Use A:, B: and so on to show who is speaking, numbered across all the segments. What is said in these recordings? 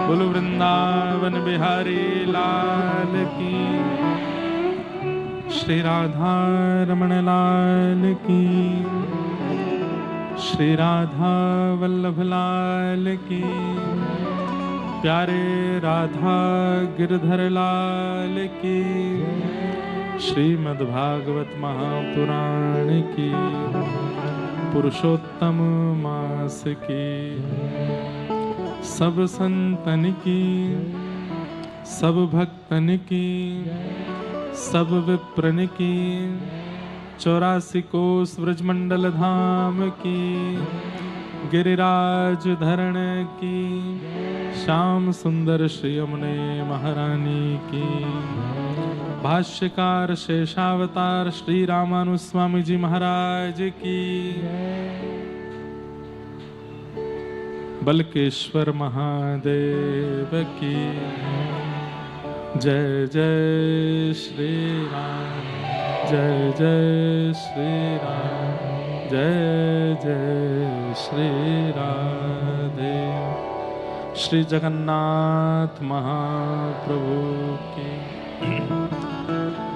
A: बोलो वृंदावन बिहारी लाल की, श्री राधा रमण लाल की, श्री राधा वल्लभ लाल की, प्यारे राधा गिरधर लाल की, श्रीमद् भागवत महापुराण की, पुरुषोत्तम मास की, सब संतन की, सब भक्तन की, सब विप्रन की, 84 कोस व्रजमंडल धाम की, गिरिराज धरण की, श्याम सुंदर श्री यमुने महारानी की, भाष्यकार शेषावतार श्री रामानुस्वामी जी महाराज की, बलकेश्वर महादेव की, जय जय श्री राम, जय जय श्री राम, जय जय श्री राधे। श्री जगन्नाथ महाप्रभु की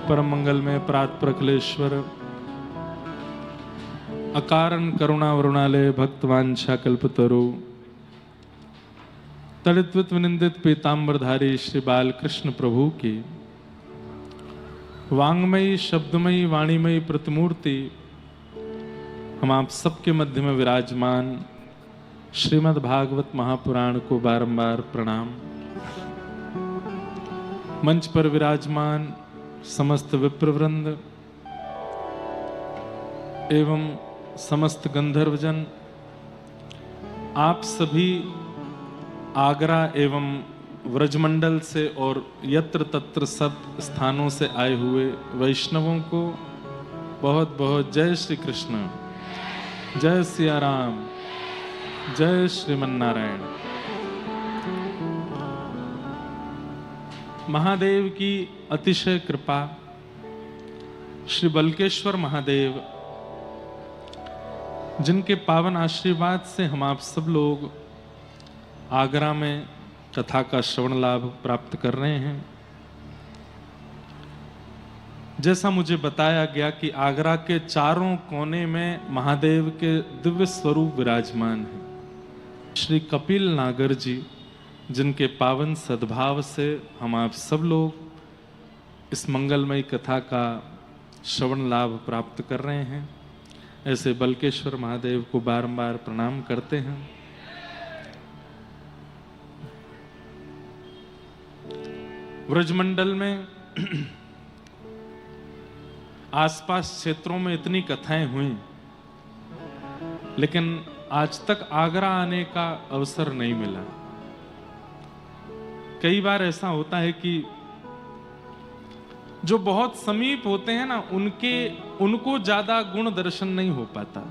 A: परम मंगल में प्रात प्रकलेश्वर अकारण करुणा वरुणालय भक्तवांछा कल्पतरु तड़ित विनिंदित पीतांबरधारी श्री बालकृष्ण प्रभु की वांगमयी शब्दमयी वाणीमयी प्रतिमूर्ति हम आप सबके मध्य में विराजमान श्रीमद् भागवत महापुराण को बारंबार प्रणाम। मंच पर विराजमान समस्त विप्रवृंद एवं समस्त गंधर्वजन, आप सभी आगरा एवं व्रजमंडल से और यत्र तत्र सब स्थानों से आए हुए वैष्णवों को बहुत बहुत जय श्री कृष्ण, जय सिया राम, जय श्रीमन्नारायण। महादेव की अतिशय कृपा, श्री बलकेश्वर महादेव जिनके पावन आशीर्वाद से हम आप सब लोग आगरा में कथा का श्रवण लाभ प्राप्त कर रहे हैं। जैसा मुझे बताया गया कि आगरा के चारों कोने में महादेव के दिव्य स्वरूप विराजमान हैं। श्री कपिल नागर जी जिनके पावन सद्भाव से हम आप सब लोग इस मंगलमयी कथा का श्रवण लाभ प्राप्त कर रहे हैं, ऐसे बलकेश्वर महादेव को बारंबार प्रणाम करते हैं। व्रजमंडल में आसपास क्षेत्रों में इतनी कथाएं हुई, लेकिन आज तक आगरा आने का अवसर नहीं मिला। कई बार ऐसा होता है कि जो बहुत समीप होते हैं ना, उनको ज्यादा गुण दर्शन नहीं हो पाता।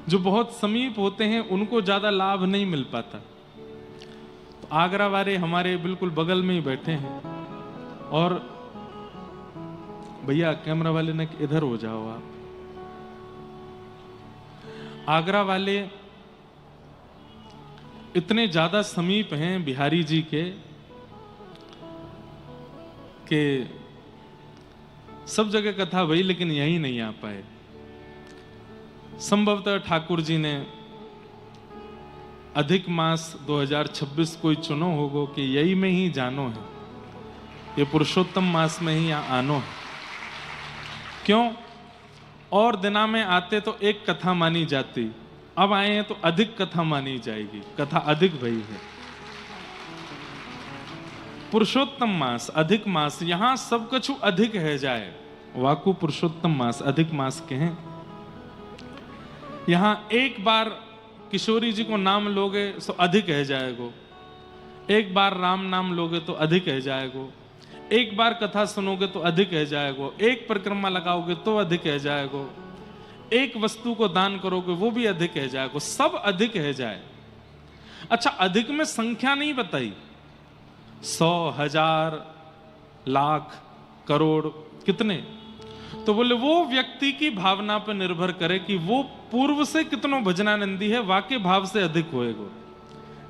A: जो बहुत समीप होते हैं उनको ज्यादा लाभ नहीं मिल पाता। तो आगरा वाले हमारे बिल्कुल बगल में ही बैठे हैं। और भैया कैमरा वाले ने इधर हो जाओ आप। आगरा वाले इतने ज्यादा समीप हैं बिहारी जी के कि सब जगह कथा वही, लेकिन यही नहीं आ पाए। संभवतः ठाकुर जी ने अधिक मास 2026 कोई चुनो होगो कि यही में ही जानो है, ये पुरुषोत्तम मास में ही आनो है। क्यों? और दिना में आते तो एक कथा मानी जाती, अब आए हैं तो अधिक कथा मानी जाएगी। कथा अधिक भई है। पुरुषोत्तम मास, अधिक मास, यहां सब कछु अधिक है जाए। वाकु पुरुषोत्तम मास, अधिक मास के हैं। यहां एक बार किशोरी जी को नाम लोगे तो अधिक है जाएगो, एक बार राम नाम लोगे तो अधिक है जाएगो, एक बार कथा सुनोगे तो अधिक है जाएगो, एक परिक्रमा लगाओगे तो अधिक है जाएगो, एक वस्तु को दान करोगे वो भी अधिक है जाएगो, सब अधिक है जाए। अच्छा, अधिक में संख्या नहीं बताई, 100, 1000, लाख, करोड़, कितने? तो बोले वो व्यक्ति की भावना पर निर्भर करे कि वो पूर्व से कितनो भजनानंदी है, वाके भाव से अधिक होएगो।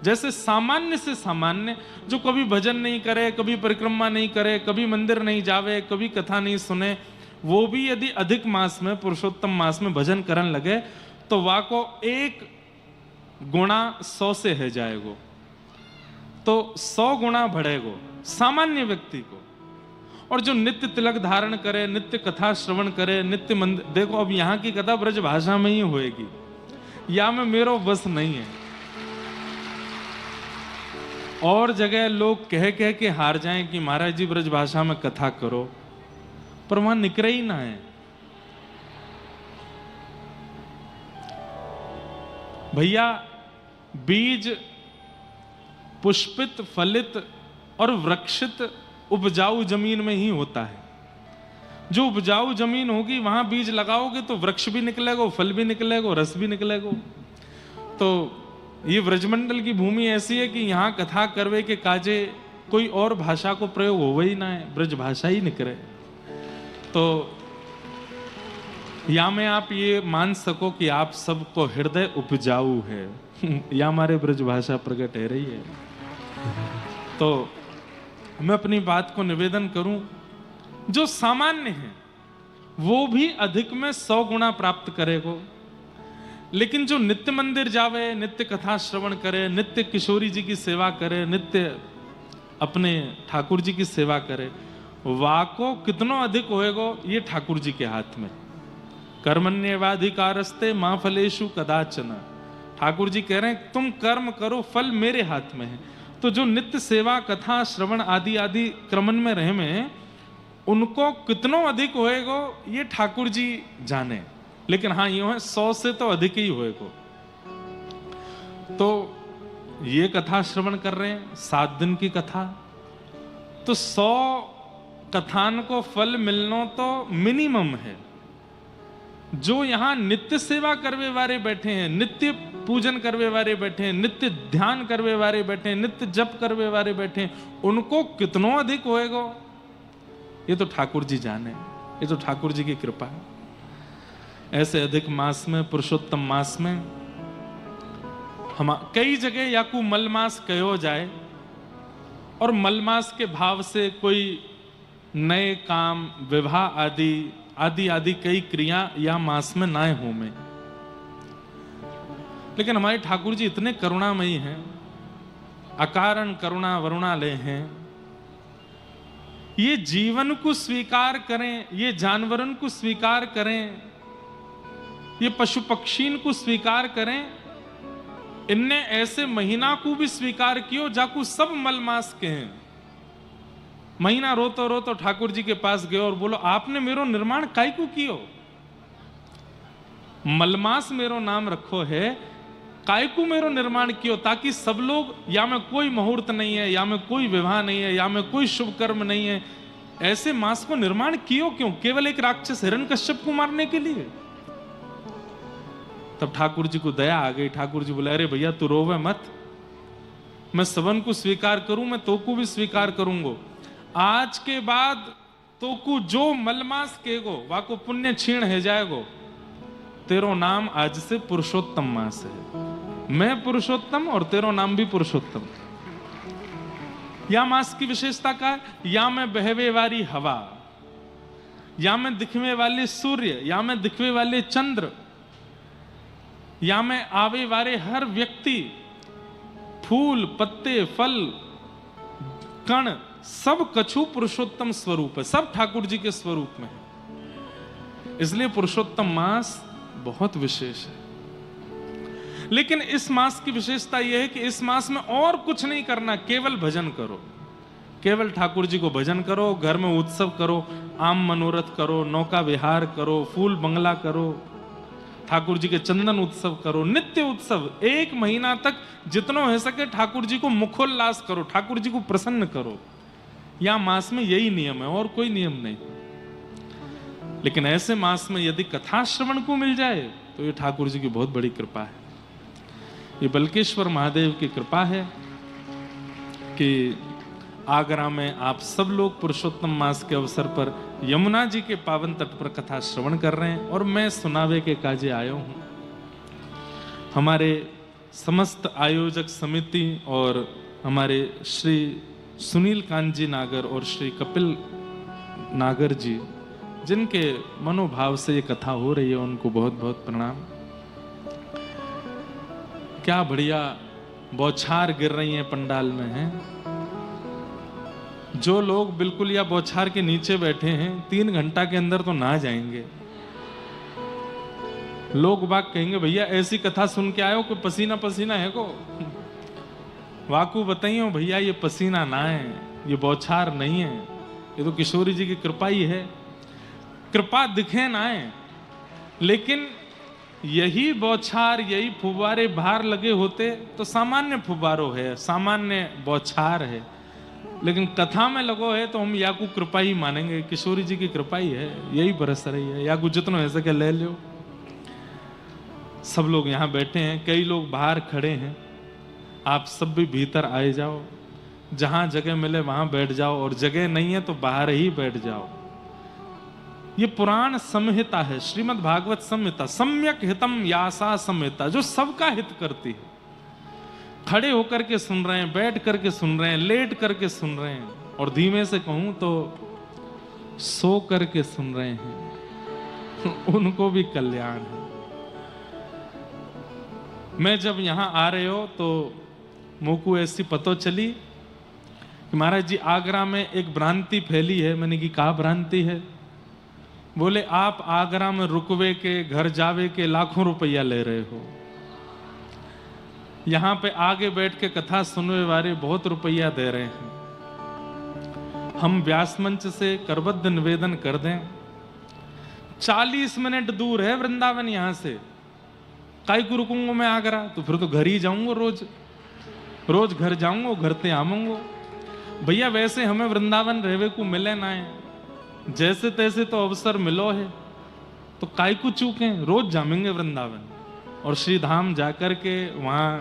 A: जैसे सामान्य से सामान्य, जो कभी भजन नहीं करे, कभी परिक्रमा नहीं करे, कभी मंदिर नहीं जावे, कभी कथा नहीं सुने, वो भी यदि अधिक मास में, पुरुषोत्तम मास में भजन करन लगे तो वाको 1 गुणा 100 से है जाएगो, तो 100 गुणा बढ़ेगो सामान्य व्यक्ति को। और जो नित्य तिलक धारण करे, नित्य कथा श्रवण करे, नित्य मंदिर, देखो अब यहाँ की कथा ब्रज भाषा में ही होएगी, या में मेरो बस नहीं है। और जगह लोग कह कह के हार जाएं कि महाराज जी ब्रज भाषा में कथा करो, पर वहां निकरे ही ना है। भैया बीज पुष्पित, फलित और वृक्षित उपजाऊ जमीन में ही होता है। जो उपजाऊ जमीन होगी वहां बीज लगाओगे तो वृक्ष भी निकलेगा, फल भी निकलेगा, रस भी निकलेगा। तो ये व्रजमंडल की भूमि ऐसी है कि यहाँ कथा करवे के काजे कोई और भाषा को प्रयोग हो ही ना है, ब्रज भाषा ही निकले। तो या में आप ये मान सको कि आप सबको हृदय उपजाऊ है या हमारे ब्रज भाषा प्रकट है रही है। तो मैं अपनी बात को निवेदन करूं, जो सामान्य है वो भी अधिक में 100 गुणा प्राप्त करेगो, लेकिन जो नित्य मंदिर जावे, नित्य कथा श्रवण करे, नित्य किशोरी जी की सेवा करे, नित्य अपने ठाकुर जी की सेवा करे, वाको कितनो अधिक होएगो ये ठाकुर जी के हाथ में। कर्मण्येवाधिकारस्ते मां फलेषु कदाचन, ठाकुर जी कह रहे हैं तुम कर्म करो, फल मेरे हाथ में है। तो जो नित्य सेवा कथा श्रवण आदि आदि क्रमन में रहे में, उनको कितनो अधिक होएगो ये ठाकुर जी जाने, लेकिन हाँ यूं है 100 से तो अधिक ही होएगो। तो ये कथा श्रवण कर रहे हैं 7 दिन की कथा, तो 100 कथान को फल मिलना तो मिनिमम है। जो यहाँ नित्य सेवा करवे वाले बैठे हैं, नित्य पूजन करवे वाले बैठे हैं, नित्य ध्यान करवे वाले बैठे हैं, नित्य जप करवे वाले बैठे हैं, उनको कितनो अधिक होएगो ये तो ठाकुर जी जाने, ये तो ठाकुर जी की कृपा है। ऐसे अधिक मास में, पुरुषोत्तम मास में हम कई जगह या को मलमास कहो जाए, और मलमास के भाव से कोई नए काम, विवाह आदि आदि आदि कई क्रिया या मास में ना हो में। लेकिन हमारे ठाकुर जी इतने करुणामयी हैं, अकारण करुणा वरुणालय हैं। ये जीवन को स्वीकार करें, ये जानवरन को स्वीकार करें, ये पशु पक्षीन को स्वीकार करें, इनने ऐसे महीना को भी स्वीकार कियो जाकू सब मलमास के हैं। महीना रोतो रोतो ठाकुर जी के पास गयो और बोलो आपने मेरो निर्माण काई को कियो? मलमास मेरो नाम रखो है, काय को मेरो निर्माण कियो? ताकि सब लोग, या में कोई मुहूर्त नहीं है, या में कोई विवाह नहीं है, या में कोई शुभ कर्म नहीं है, ऐसे मास को निर्माण कियो क्यों? केवल एक राक्षस हिरण्यकश्यप को मारने के लिए? तब ठाकुर जी को दया आ गई। ठाकुर जी बोले अरे भैया तू रोवे मत, मैं सबन को स्वीकार करूं, मैं तो को भी स्वीकार करूंगा। आज के बाद तो को जो मलमास केगो वाको पुण्य क्षीण है जाएगो। तेरो नाम आज से पुरुषोत्तम मास है, मैं पुरुषोत्तम और तेरो नाम भी पुरुषोत्तम। या मास की विशेषता का, या में बहवे वाली हवा, या में दिखने वाले सूर्य, या में दिखने वाले चंद्र, या में आवे वाले हर व्यक्ति, फूल पत्ते फल कण सब कछु पुरुषोत्तम स्वरूप है, सब ठाकुर जी के स्वरूप में है। इसलिए पुरुषोत्तम मास बहुत विशेष है। लेकिन इस मास की विशेषता यह है कि इस मास में और कुछ नहीं करना, केवल भजन करो, केवल ठाकुर जी को भजन करो, घर में उत्सव करो, आम मनोरथ करो, नौका विहार करो, फूल बंगला करो, ठाकुर जी के चंदन उत्सव करो, नित्य उत्सव। 1 महीना तक जितना हो सके ठाकुर जी को मुखोल्लास करो, ठाकुर जी को प्रसन्न करो। या मास में यही नियम है और कोई नियम नहीं। लेकिन ऐसे मास में यदि कथा श्रवण को मिल जाए तो ये ठाकुर जी की बहुत बड़ी कृपा है। ये बल्केश्वर महादेव की कृपा है कि आगरा में आप सब लोग पुरुषोत्तम मास के अवसर पर यमुना जी के पावन तट पर कथा श्रवण कर रहे हैं, और मैं सुनावे के काजे आया हूं। हमारे समस्त आयोजक समिति और हमारे श्री सुनील कांजी नागर और श्री कपिल नागर जी, जिनके मनोभाव से ये कथा हो रही है, उनको बहुत बहुत प्रणाम। क्या बढ़िया बौछार गिर रही है पंडाल में हैं। जो लोग बिल्कुल या बौछार के नीचे बैठे हैं 3 घंटा के अंदर तो नहा जाएंगे। लोग बाग कहेंगे भैया ऐसी कथा सुन के आयो, कोई पसीना पसीना है को? वाकू बताइयो भैया ये पसीना ना है, ये बौछार नहीं है, ये तो किशोरी जी की कृपा ही है। कृपा दिखे ना है, लेकिन यही बौछार, यही फुब्बारे बाहर लगे होते तो सामान्य फुब्बारो है, सामान्य बौछार है, लेकिन कथा में लगो है तो हम याकू कृपा ही मानेंगे, किशोरी जी की कृपा ही है, यही बरस रही है। याकू जितना ऐसे के ले लो। सब लोग यहाँ बैठे हैं, कई लोग बाहर खड़े हैं, आप सब भी भीतर आए जाओ, जहां जगह मिले वहां बैठ जाओ, और जगह नहीं है तो बाहर ही बैठ जाओ। ये पुराण संहिता है, श्रीमद् भागवत संहिता, सम्यक हितम यासा संहिता, जो सबका हित करती है। खड़े होकर के सुन रहे हैं, बैठ करके सुन रहे हैं, लेट करके सुन रहे हैं, और धीमे से कहूं तो सो करके सुन रहे हैं, उनको भी कल्याण है। मैं जब यहां आ रहे हो तो मोको ऐसी पतो चली कि महाराज जी आगरा में एक भ्रांति फैली है। मैंने की कहा भ्रांति है? बोले आप आगरा में रुकवे के, घर जावे के लाखों रुपया ले रहे हो, यहां पे आगे बैठ के कथा सुनने वाले बहुत रुपया दे रहे हैं। हम व्यास मंच से करबद्ध निवेदन कर दें, 40 मिनट दूर है वृंदावन यहां से, काई को रुकूंगा मैं आगरा? तो फिर तो घर ही जाऊंगा, रोज घर जाऊंगा, घर ते आऊंगा। भैया वैसे हमें वृंदावन रहवे को मिले ना है, जैसे तैसे तो अवसर मिलो है, तो काय को चूके, रोज जामेंगे वृंदावन और श्री धाम जाकर के वहां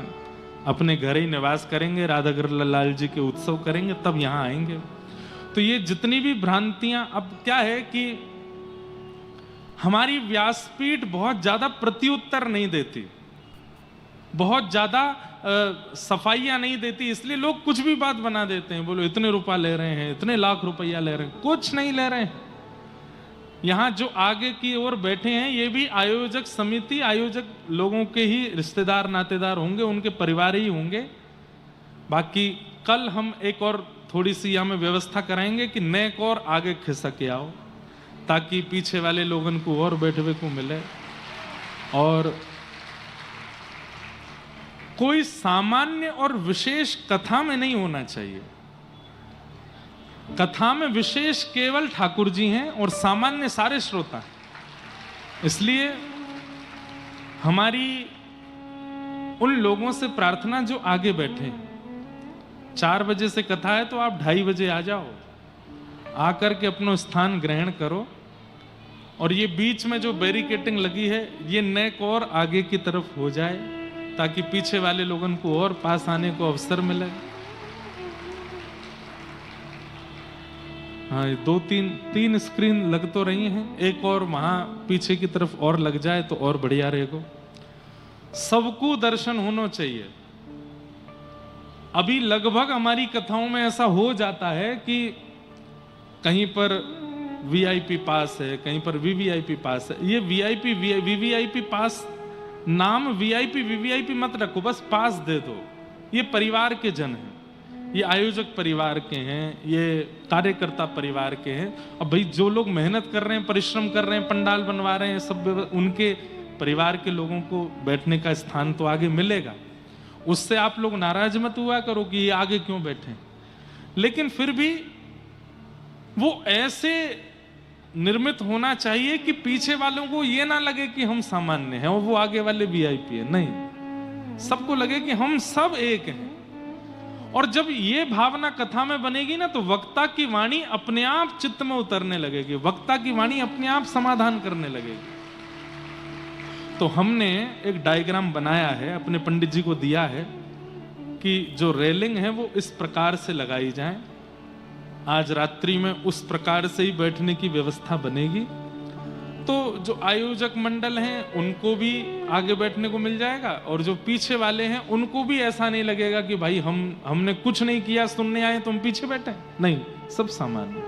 A: अपने घर ही निवास करेंगे, राधा कृष्ण लाल जी के उत्सव करेंगे, तब यहां आएंगे। तो ये जितनी भी भ्रांतियां, अब क्या है कि हमारी व्यासपीठ बहुत ज्यादा प्रत्युत्तर नहीं देती, बहुत ज्यादा सफाइयां नहीं देती, इसलिए लोग कुछ भी बात बना देते हैं। बोलो इतने रुपया ले रहे हैं, इतने लाख रुपया ले रहे हैं, कुछ नहीं ले रहे हैं। यहां जो आगे की ओर बैठे हैं ये भी आयोजक समिति, आयोजक लोगों के ही रिश्तेदार नातेदार होंगे, उनके परिवार ही होंगे। बाकी कल हम एक और थोड़ी सी यहाँ में व्यवस्था कराएंगे कि नेक और आगे खिसक के आओ, ताकि पीछे वाले लोगों को और बैठने को मिले। और कोई सामान्य और विशेष कथा में नहीं होना चाहिए। कथा में विशेष केवल ठाकुर जी हैं और सामान्य सारे श्रोता हैं। इसलिए हमारी उन लोगों से प्रार्थना जो आगे बैठे हैं, 4 बजे से कथा है तो आप 2:30 बजे आ जाओ, आकर के अपना स्थान ग्रहण करो। और ये बीच में जो बैरिकेटिंग लगी है ये नेक और आगे की तरफ हो जाए, ताकि पीछे वाले लोगों को और पास आने को अवसर मिले। हाँ, 2-3 स्क्रीन लग तो रही हैं, एक और वहां पीछे की तरफ और लग जाए तो और बढ़िया रहेगा। सबको दर्शन होना चाहिए। अभी लगभग हमारी कथाओं में ऐसा हो जाता है कि कहीं पर वीआईपी पास है, कहीं पर वीवीआईपी पास है। ये वीआईपी वीवीआईपी पास, नाम वीआईपी वीवीआईपी मत रखो, बस पास दे दो। ये परिवार के जन हैं, ये आयोजक परिवार के हैं, ये कार्यकर्ता परिवार के हैं। अब भाई जो लोग मेहनत कर रहे हैं, परिश्रम कर रहे हैं, पंडाल बनवा रहे हैं, सब उनके परिवार के लोगों को बैठने का स्थान तो आगे मिलेगा। उससे आप लोग नाराज मत हुआ करो कि ये आगे क्यों बैठे, लेकिन फिर भी वो ऐसे निर्मित होना चाहिए कि पीछे वालों को ये ना लगे कि हम सामान्य हैं और वो आगे वाले वीआईपी है। नहीं, सबको लगे कि हम सब एक हैं। और जब ये भावना कथा में बनेगी ना, तो वक्ता की वाणी अपने आप चित्त में उतरने लगेगी, वक्ता की वाणी अपने आप समाधान करने लगेगी। तो हमने एक डायग्राम बनाया है, अपने पंडित जी को दिया है कि जो रेलिंग है वो इस प्रकार से लगाई जाए। आज रात्रि में उस प्रकार से ही बैठने की व्यवस्था बनेगी। तो जो आयोजक मंडल हैं उनको भी आगे बैठने को मिल जाएगा, और जो पीछे वाले हैं उनको भी ऐसा नहीं लगेगा कि भाई हमने कुछ नहीं किया, सुनने आए तो हम पीछे बैठे। नहीं, सब सामान्य।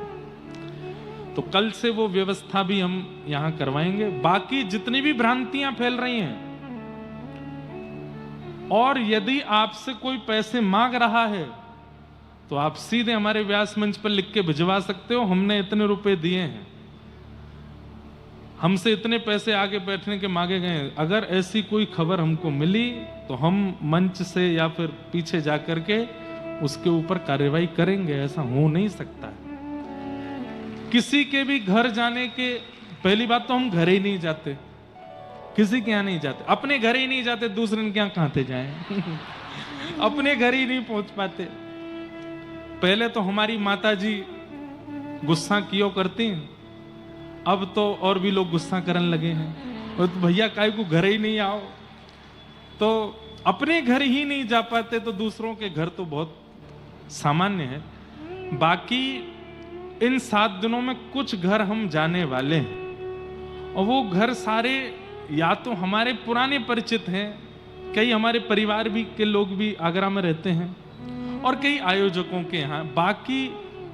A: तो कल से वो व्यवस्था भी हम यहां करवाएंगे। बाकी जितनी भी भ्रांतियां फैल रही हैं, और यदि आपसे कोई पैसे मांग रहा है तो आप सीधे हमारे व्यास मंच पर लिख के भिजवा सकते हो, हमने इतने रुपए दिए हैं, हमसे इतने पैसे आगे बैठने के मांगे गए हैं। अगर ऐसी कोई खबर हमको मिली तो हम मंच से या फिर पीछे जाकर के उसके ऊपर कार्रवाई करेंगे। ऐसा हो नहीं सकता है। किसी के भी घर जाने के, पहली बात तो हम घर ही नहीं जाते, किसी के यहाँ नहीं जाते, अपने घर ही नहीं जाते, दूसरे के यहाँ कहां से जाएं? अपने घर ही नहीं पहुंच पाते। पहले तो हमारी माता जी गुस्सा कियो करती, अब तो और भी लोग गुस्सा करने लगे हैं, तो भैया काय को घर ही नहीं आओ। तो अपने घर ही नहीं जा पाते तो दूसरों के घर तो बहुत सामान्य है। बाकी इन 7 दिनों में कुछ घर हम जाने वाले हैं, और वो घर सारे या तो हमारे पुराने परिचित हैं, कई हमारे परिवार भी के लोग भी आगरा में रहते हैं, और कई आयोजकों के यहाँ। बाकी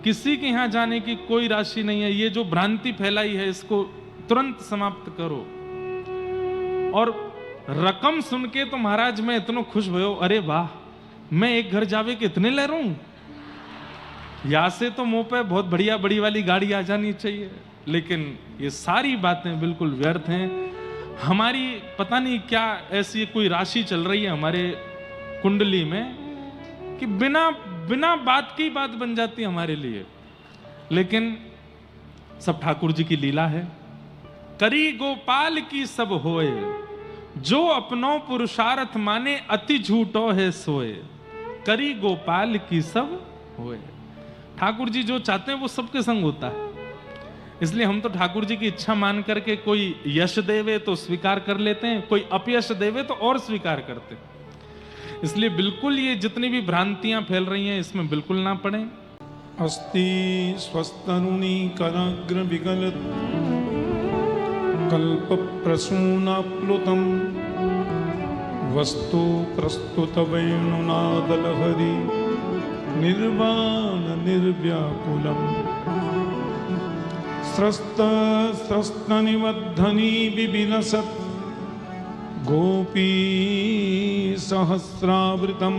A: किसी के यहाँ जाने की कोई राशि नहीं है। ये जो भ्रांति फैलाई है इसको तुरंत समाप्त करो। और रकम सुन के तो महाराज मैं इतना खुश भयो, अरे वाह, मैं एक घर जावे के इतने ले रहा हूं, यहां से तो मुंह पे बहुत बढ़िया बड़ी वाली गाड़ी आ जानी चाहिए। लेकिन ये सारी बातें बिल्कुल व्यर्थ हैं। हमारी पता नहीं क्या ऐसी कोई राशि चल रही है हमारे कुंडली में कि बिना बात की बात बन जाती है हमारे लिए। लेकिन सब ठाकुर जी की लीला है। करी गोपाल की सब होए, जो अपनों पुरुषार्थ माने अति झूठो है सोए। करी गोपाल की सब होए। ठाकुर जी जो चाहते हैं वो सबके संग होता है। इसलिए हम तो ठाकुर जी की इच्छा मान करके कोई यश देवे तो स्वीकार कर लेते हैं, कोई अपयश देवे तो और स्वीकार करते हैं। इसलिए बिल्कुल ये जितनी भी भ्रांतियां फैल रही हैं इसमें बिल्कुल ना पड़े।
B: अस्ति स्वस्तरुणी कराग्र विगलत कल्प प्रसूनाप्लुतम वस्तु प्रस्तुत वेणुनादलहरी निर्वाण निर्व्याकुलम स्रस्त स्रस्त निवर्धनी विविलसत् गोपी सहस्रावृतम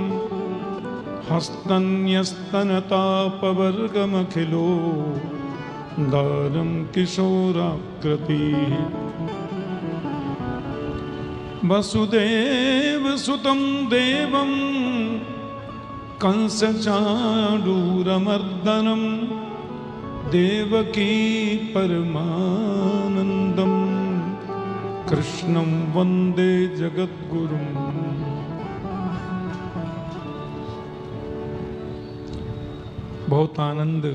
B: हस्तन्यस्तनतापवर्गमखिलो दारं किशोराकृति वसुदेव सुतं देवं कंसचाणूरमर्दनं देवकी परमानन्दं कृष्णं वंदे जगद्गुरुं। बहुत आनंद,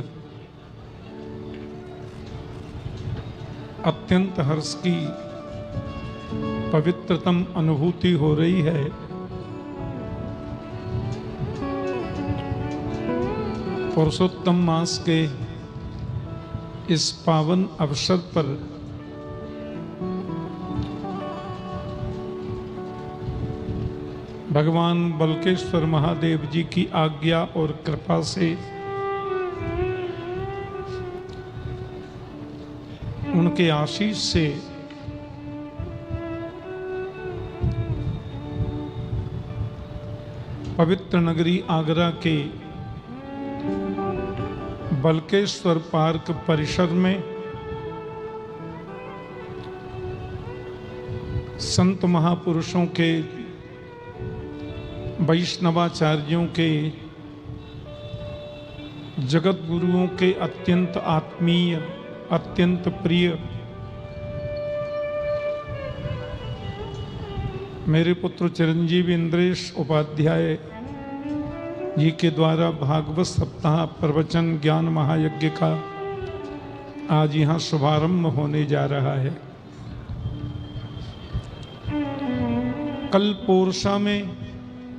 B: अत्यंत हर्ष की पवित्रतम अनुभूति हो रही है। पुरुषोत्तम मास के इस पावन अवसर पर भगवान बलकेश्वर महादेव जी की आज्ञा और कृपा से उनके आशीष से पवित्र नगरी आगरा के बलकेश्वर पार्क परिसर में संत महापुरुषों के, वैष्णवाचार्यों के, जगत गुरुओं के अत्यंत आत्मीय, अत्यंत प्रिय मेरे पुत्र चिरंजीव इंद्रेश उपाध्याय जी के द्वारा भागवत सप्ताह प्रवचन ज्ञान महायज्ञ का आज यहाँ शुभारंभ होने जा रहा है। कल पोरसा में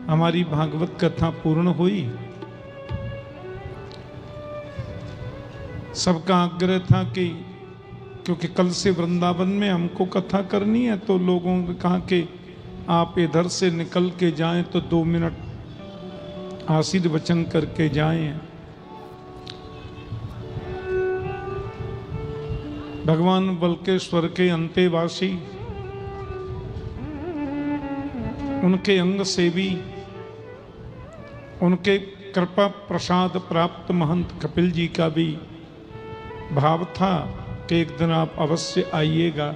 B: हमारी भागवत कथा पूर्ण हुई। सबका आग्रह था कि क्योंकि कल से वृंदावन में हमको कथा करनी है, तो लोगों ने कहा कि आप इधर से निकल के जाएं तो 2 मिनट आशीर्वचन करके जाएं। भगवान बल्केश्वर के अंतेवासी, उनके अंग से भी उनके कृपा प्रसाद प्राप्त महंत कपिल जी का भी भाव था कि एक दिन आप अवश्य आइएगा।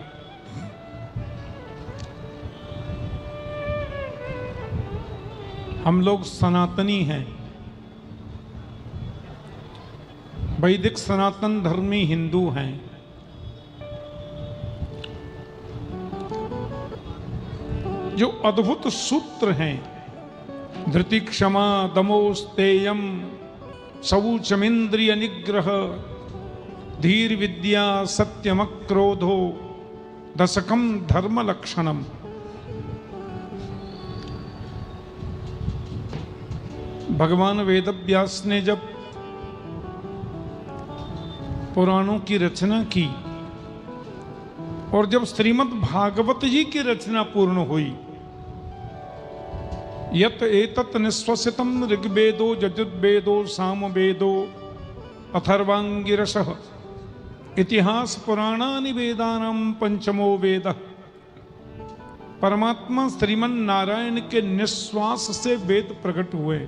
B: हम लोग सनातनी हैं, वैदिक सनातन धर्मी हिंदू हैं। जो अद्भुत सूत्र हैं, धृति क्षमा दमोस्तेयम शौचमिंद्रिय निग्रह धीर विद्या सत्यम क्रोधो दशकम धर्म लक्षणम। भगवान वेदव्यास ने जब पुराणों की रचना की और जब श्रीमद् भागवत जी की रचना पूर्ण हुई, यत एतत् निश्वसितम ऋग्वेदो यजुर्वेदो सामवेदो अथर्वांगिरसः इतिहास पुराणानि वेदानां पंचमो वेदः। परमात्मा श्रीमन नारायण के निश्वास से वेद प्रकट हुए।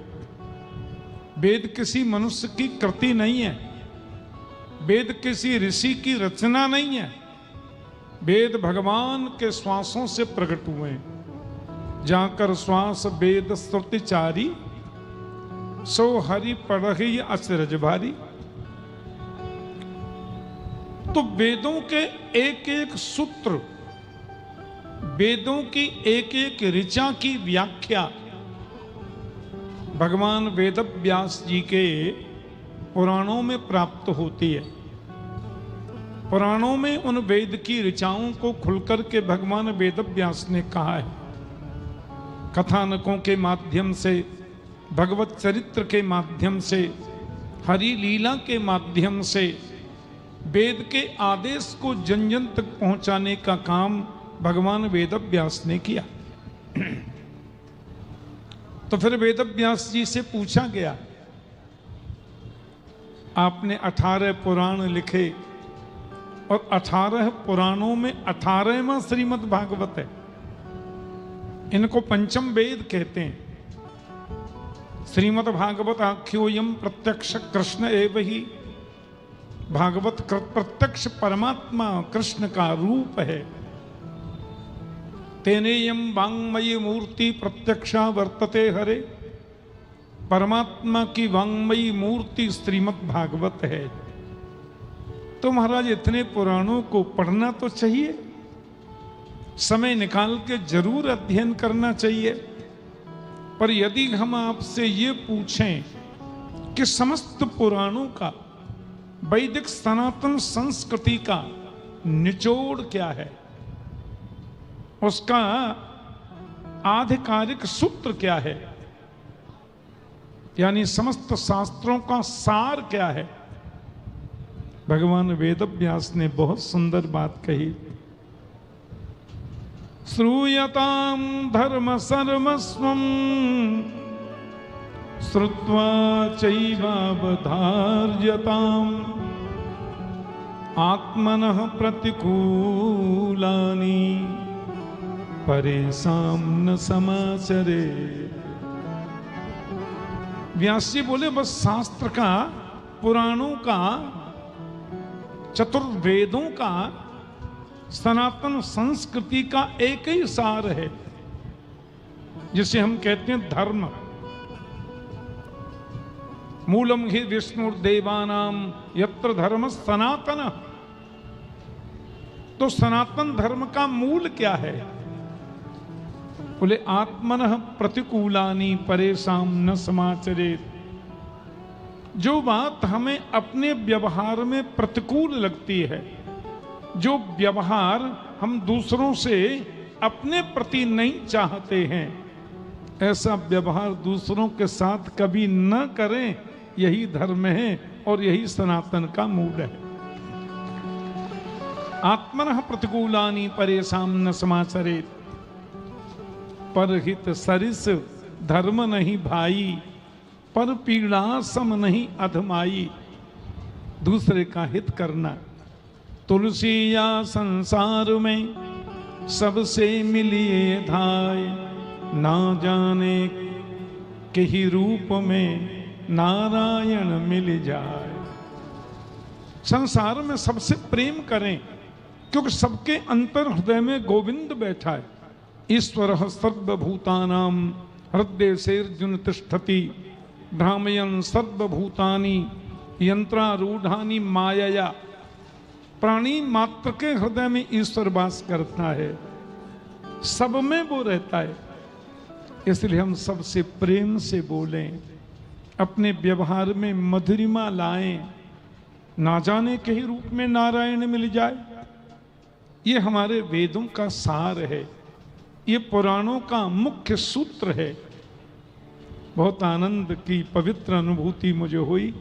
B: वेद किसी मनुष्य की कृति नहीं है, वेद किसी ऋषि की रचना नहीं है, वेद भगवान के श्वासों से प्रकट हुए। जाकर श्वास वेद श्रुतिचारी सो हरि पढ़ी अचरज भारी। तो वेदों के एक एक सूत्र, वेदों की एक एक ऋचा की व्याख्या भगवान वेदव्यास जी के पुराणों में प्राप्त होती है। पुराणों में उन वेद की ऋचाओं को खुलकर के भगवान वेदव्यास ने कहा है। कथानकों के माध्यम से, भगवत चरित्र के माध्यम से, हरि लीला के माध्यम से वेद के आदेश को जन जन तक पहुंचाने का काम भगवान वेदव्यास ने किया। तो फिर वेदव्यास जी से पूछा गया, आपने 18 पुराण लिखे और 18 पुराणों में 18वां श्रीमद् भागवत है। इनको पंचम वेद कहते हैं। श्रीमद् भागवत आख्योयम प्रत्यक्ष कृष्ण एव ही। भागवत प्रत्यक्ष परमात्मा कृष्ण का रूप है। तेनेयम वांगमयी मूर्ति प्रत्यक्षा वर्तते हरे। परमात्मा की वांगमयी मूर्ति श्रीमद् भागवत है। तो महाराज इतने पुराणों को पढ़ना तो चाहिए, समय निकाल के जरूर अध्ययन करना चाहिए। पर यदि हम आपसे ये पूछें कि समस्त पुराणों का, वैदिक सनातन संस्कृति का निचोड़ क्या है, उसका आधिकारिक सूत्र क्या है, यानी समस्त शास्त्रों का सार क्या है, भगवान वेदव्यास ने बहुत सुंदर बात कही। श्रूयतां धर्म सर्वस्वं श्रुत्वा चैवावधार्यताम् आत्मनः प्रतिकूलानि परेषां न समाचरे। व्यास जी बोले बस शास्त्र का, पुराणों का, चतुर्वेदों का, सनातन संस्कृति का एक ही सार है, जिसे हम कहते हैं धर्म। मूलम ही विष्णुर्देवानां यत्र धर्म सनातन। तो सनातन धर्म का मूल क्या है? बोले आत्मनः प्रतिकूलानि परेषां न समाचरेत्। जो बात हमें अपने व्यवहार में प्रतिकूल लगती है, जो व्यवहार हम दूसरों से अपने प्रति नहीं चाहते हैं, ऐसा व्यवहार दूसरों के साथ कभी न करें। यही धर्म है और यही सनातन का मूल है। आत्मनः प्रतिकूलानि परेशान न समाचरेत, परहित सरिस धर्म नहीं भाई, पर पीड़ा सम नहीं अधमाई। दूसरे का हित करना। तुलसी या संसार में सबसे मिलिए धाय, ना जाने के ही रूप में नारायण मिल जाए। संसार में सबसे प्रेम करें, क्योंकि सबके अंतर हृदय में गोविंद बैठा है। ईश्वर सर्वभूतानां हृदय सेर्जुन तिष्ठति, भ्रामयन् सर्वभूतानि यंत्रारूढ़ानि मायया। प्राणी मात्र के हृदय में ईश्वर वास करता है, सब में वो रहता है। इसलिए हम सबसे प्रेम से बोलें, अपने व्यवहार में मधुरिमा लाएं, ना जाने के ही रूप में नारायण मिल जाए। ये हमारे वेदों का सार है, ये पुराणों का मुख्य सूत्र है। बहुत आनंद की पवित्र अनुभूति मुझे हुई।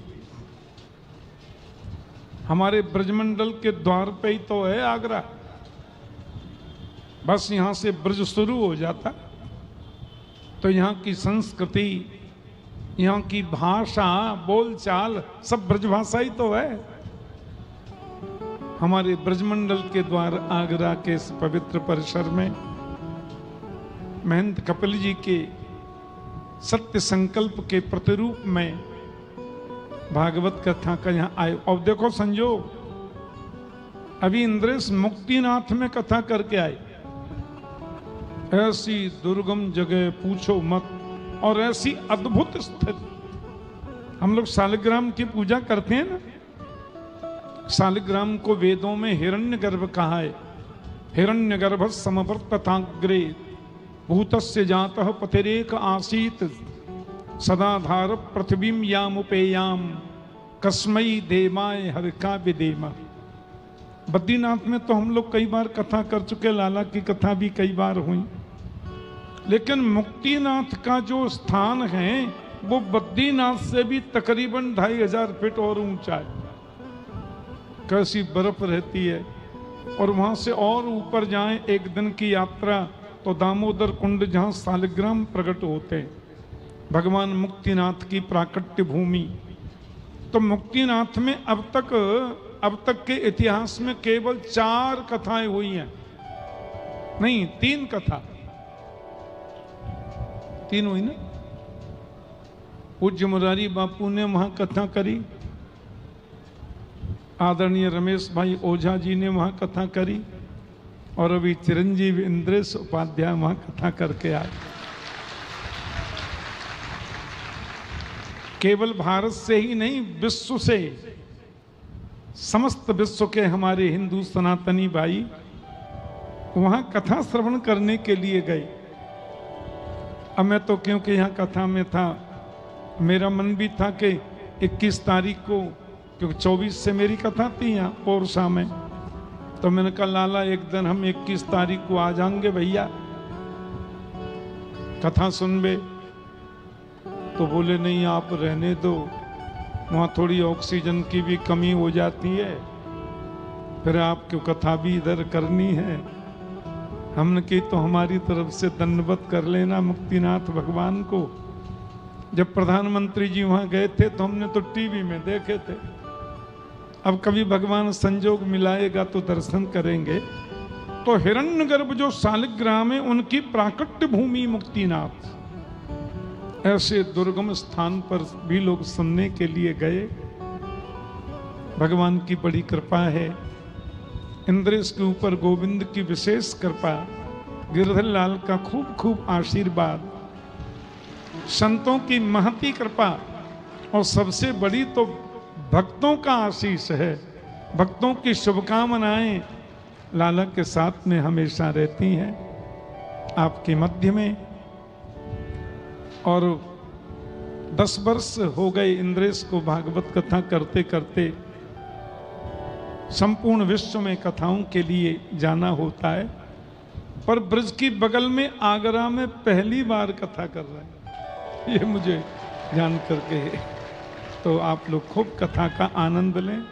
B: हमारे ब्रजमंडल के द्वार पे ही तो है आगरा, बस यहां से ब्रज शुरू हो जाता तो यहाँ की संस्कृति, यहाँ की भाषा, बोलचाल सब ब्रजभाषा ही तो है। हमारे ब्रजमंडल के द्वार आगरा के इस पवित्र परिसर में महंत कपिल जी के सत्य संकल्प के प्रतिरूप में भागवत कथा का यहाँ आए। और देखो संजोग, अभी इंद्रेश मुक्तिनाथ में कथा करके आए। ऐसी दुर्गम जगह पूछो मत, और ऐसी अद्भुत स्थिति। हम लोग शालिग्राम की पूजा करते हैं ना, शालिग्राम को वेदों में हिरण्यगर्भ कहा है। हिरण्यगर्भ समवर्तताग्रे भूतस्य जातः पतिरेक आसीत, सदाधार पृथ्वीम यामुपेयाम कस्मई देवाय हरिका विदेमा। बद्रीनाथ में तो हम लोग कई बार कथा कर चुके, लाला की कथा भी कई बार हुई। लेकिन मुक्तिनाथ का जो स्थान है वो बद्रीनाथ से भी तकरीबन 2500 फीट और ऊंचा है। कैसी बर्फ रहती है। और वहां से और ऊपर जाएं एक दिन की यात्रा तो दामोदर कुंड, जहां शालिग्राम प्रकट होते हैं, भगवान मुक्तिनाथ की प्राकट्य भूमि। तो मुक्तिनाथ में अब तक के इतिहास में केवल 4 कथाएं हुई हैं, नहीं 3 कथा, 3 हुई ना। पूज्य मुरारी बापू ने वहां कथा करी, आदरणीय रमेश भाई ओझा जी ने वहां कथा करी, और अभी चिरंजीव इंद्रेश उपाध्याय वहां कथा करके आए। केवल भारत से ही नहीं, विश्व से, समस्त विश्व के हमारे हिंदू सनातनी भाई वहां कथा श्रवण करने के लिए गए। अब मैं तो क्योंकि यहाँ कथा में था, मेरा मन भी था कि 21 तारीख को, क्योंकि 24 से मेरी कथा थी यहाँ पोरसा में, तो मैंने कहा लाला एक दिन हम 21 तारीख को आ जाएंगे भैया, कथा सुनबे। तो बोले नहीं आप रहने दो, वहाँ थोड़ी ऑक्सीजन की भी कमी हो जाती है, फिर आपको कथा भी इधर करनी है। हमने की तो हमारी तरफ से दंडवत कर लेना मुक्तिनाथ भगवान को। जब प्रधानमंत्री जी वहाँ गए थे तो हमने तो टीवी में देखे थे, अब कभी भगवान संजोग मिलाएगा तो दर्शन करेंगे। तो हिरण्यगर्भ जो शालिग्राम है उनकी प्राकट्य भूमि मुक्तिनाथ। ऐसे दुर्गम स्थान पर भी लोग सुनने के लिए गए। भगवान की बड़ी कृपा है, इंद्रेश के ऊपर गोविंद की विशेष कृपा, गिरधर लाल का खूब खूब आशीर्वाद, संतों की महती कृपा, और सबसे बड़ी तो भक्तों का आशीष है। भक्तों की शुभकामनाएं लाला के साथ में हमेशा रहती हैं, आपके मध्य में। और 10 वर्ष हो गए इंद्रेश को भागवत कथा करते करते। संपूर्ण विश्व में कथाओं के लिए जाना होता है, पर ब्रज की बगल में आगरा में पहली बार कथा कर रहे हैं, ये मुझे जान करके। तो आप लोग खूब कथा का आनंद लें।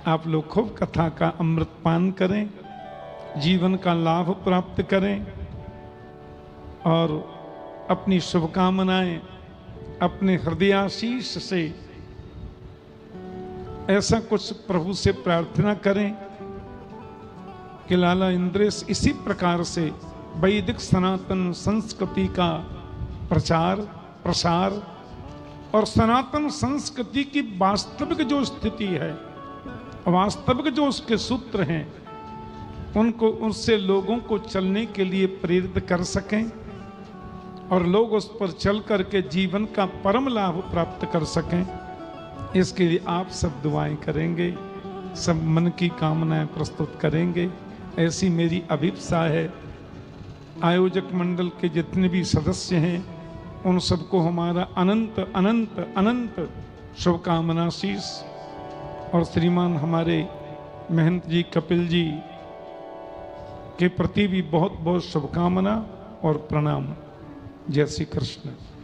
B: आप लोग खूब कथा का अमृत पान करें, जीवन का लाभ प्राप्त करें और अपनी शुभकामनाएं अपने हृदयाशीष से ऐसा कुछ प्रभु से प्रार्थना करें कि लाला इंद्रेश इसी प्रकार से वैदिक सनातन संस्कृति का प्रचार प्रसार और सनातन संस्कृति की वास्तविक जो स्थिति है, वास्तविक जो उसके सूत्र हैं, उनको उससे लोगों को चलने के लिए प्रेरित कर सकें और लोग उस पर चल करके जीवन का परम लाभ प्राप्त कर सकें। इसके लिए आप सब दुआएं करेंगे, सब मन की कामनाएं प्रस्तुत करेंगे, ऐसी मेरी अभिप्सा है। आयोजक मंडल के जितने भी सदस्य हैं उन सबको हमारा अनंत अनंत अनंत शुभकामना शीश और श्रीमान हमारे महंत जी कपिल जी के प्रति भी बहुत बहुत शुभकामना और प्रणाम। जय श्री कृष्ण।